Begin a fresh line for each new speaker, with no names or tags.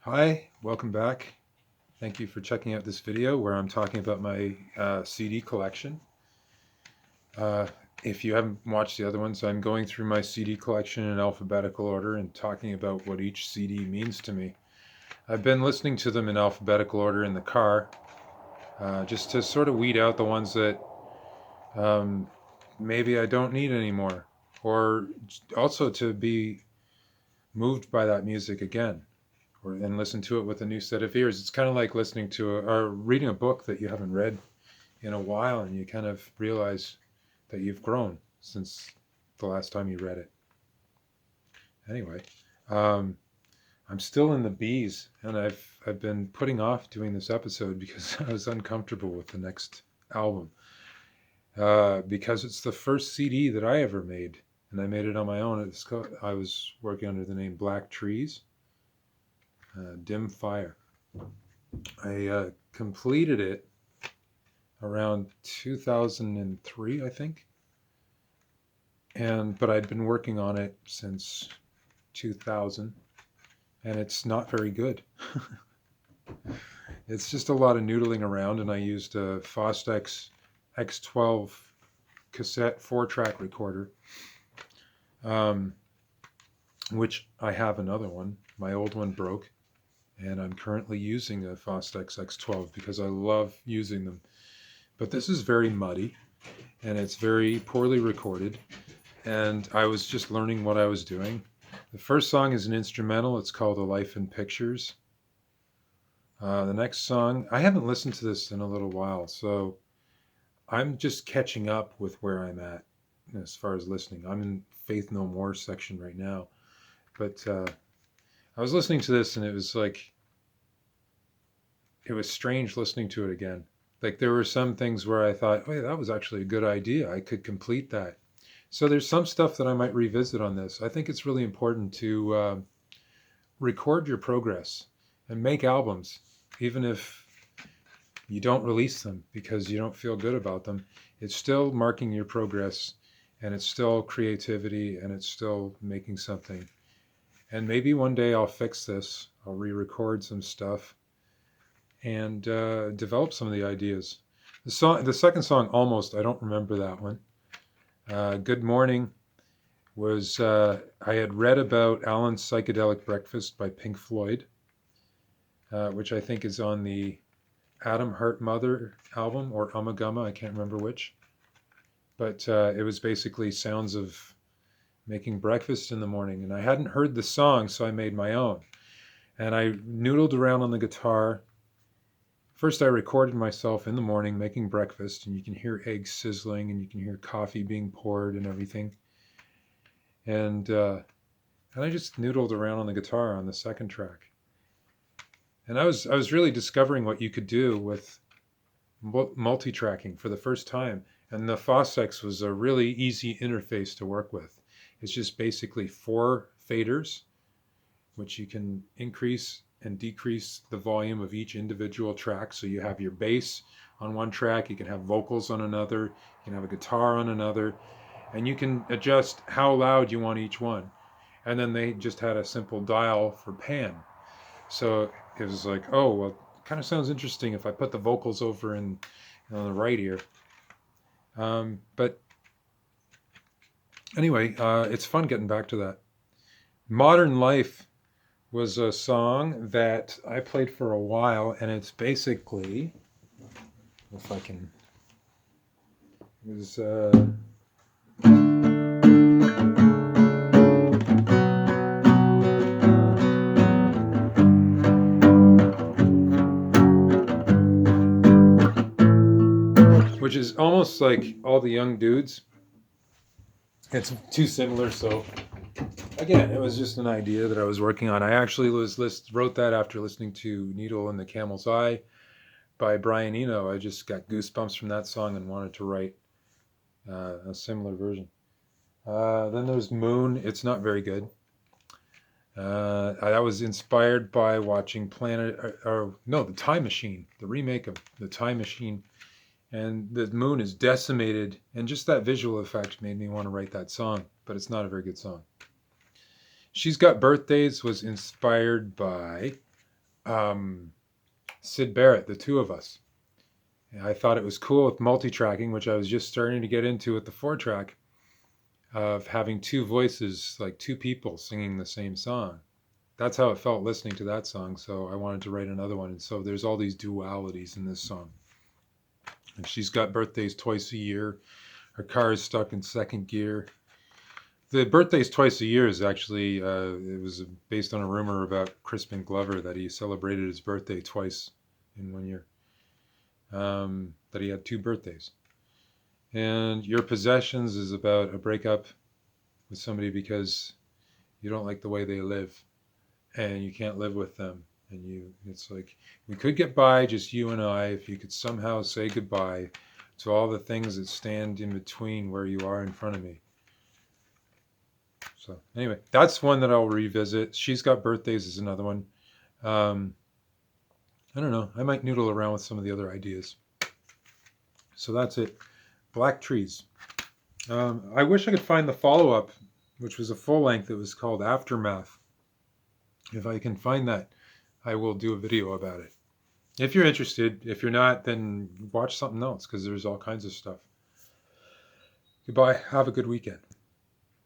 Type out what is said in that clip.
Hi, welcome back. Thank you for checking out this video where I'm talking about my CD collection. Uh, if you haven't watched the other ones, I'm going through my CD collection in alphabetical order and talking about what each CD means to me. I've been listening to them in alphabetical order in the car, just to sort of weed out the ones that um, maybe I don't need anymore, or also to be moved by that music again. And listen to it with a new set of ears. It's kind of like listening to or reading a book that you haven't read in a while, and you kind of realize that you've grown since the last time you read it. Anyway, um, I'm still in the bees, and I've been putting off doing this episode because I was uncomfortable with the next album, because it's the first CD that I ever made, and I made it on my own. I was working under the name Black Trees, Dim Fire. I completed it around 2003, I think. But I'd been working on it since 2000, and it's not very good. It's just a lot of noodling around, and I used a Fostex X12 cassette 4-track recorder, um, which I have another one. My old one broke, and I'm currently using a Fostex X12 because I love using them. But this is very muddy, and it's very poorly recorded, and I was just learning what I was doing. The first song is an instrumental. It's called A Life in Pictures. The next song, I haven't listened to this in a little while, so I'm just catching up with where I'm at as far as listening. I'm in Faith No More section right now, but I was listening to this, and it was strange listening to it again. Like, there were some things where I thought, oh, yeah, that was actually a good idea. I could complete that. So there's some stuff that I might revisit on this. I think it's really important to record your progress and make albums, even if you don't release them because you don't feel good about them. It's still marking your progress, and it's still creativity, and it's still making something. And maybe one day I'll fix this. I'll re-record some stuff and develop some of the ideas. The second song, Almost, I don't remember that one. Good Morning was, I had read about Alan's Psychedelic Breakfast by Pink Floyd, which I think is on the Atom Heart Mother album, or Ummagumma, I can't remember which. But it was basically sounds of making breakfast in the morning. And I hadn't heard the song, so I made my own. And I noodled around on the guitar. First, I recorded myself in the morning making breakfast, and you can hear eggs sizzling, and you can hear coffee being poured and everything. And I just noodled around on the guitar on the second track. And I was really discovering what you could do with multitracking for the first time. And the Fostex was a really easy interface to work with. It's just basically 4 faders, which you can increase and decrease the volume of each individual track. So you have your bass on one track, you can have vocals on another, you can have a guitar on another, and you can adjust how loud you want each one. And then they just had a simple dial for pan. So it was like, oh, well, it kind of sounds interesting if I put the vocals over on the right ear. But anyway, it's fun getting back to that. Modern Life was a song that I played for a while, and it's basically, if I can, it was which is almost like All the Young Dudes. It's too similar, so again, it was just an idea that I was working on. I actually wrote that after listening to Needle in the Camel's Eye by Brian Eno. I just got goosebumps from that song and wanted to write a similar version. Then there's Moon. It's not very good. I was inspired by watching The Time Machine, the remake of The Time Machine. And the moon is decimated, and just that visual effect made me want to write that song, but it's not a very good song. She's Got Birthdays was inspired by um, Sid Barrett, the two of us. And I thought it was cool with multitracking, which I was just starting to get into with the 4 track, of having two voices, like two people singing the same song. That's how it felt listening to that song. So I wanted to write another one. And so there's all these dualities in this song. And she's got birthdays twice a year. Her car is stuck in second gear. The birthdays twice a year is actually, it was based on a rumor about Crispin Glover that he celebrated his birthday twice in 1 year, that he had two birthdays. And Your Possessions is about a breakup with somebody because you don't like the way they live and you can't live with them. And it's like, we could get by, just you and I, if you could somehow say goodbye to all the things that stand in between where you are in front of me. So anyway, that's one that I'll revisit. She's Got Birthdays is another one. Um, I don't know. I might noodle around with some of the other ideas. So that's it. Black Trees. I wish I could find the follow-up, which was a full length. It was called Aftermath. If I can find that, I will do a video about it. If you're interested. If you're not, then watch something else because there's all kinds of stuff. Goodbye. Have a good weekend.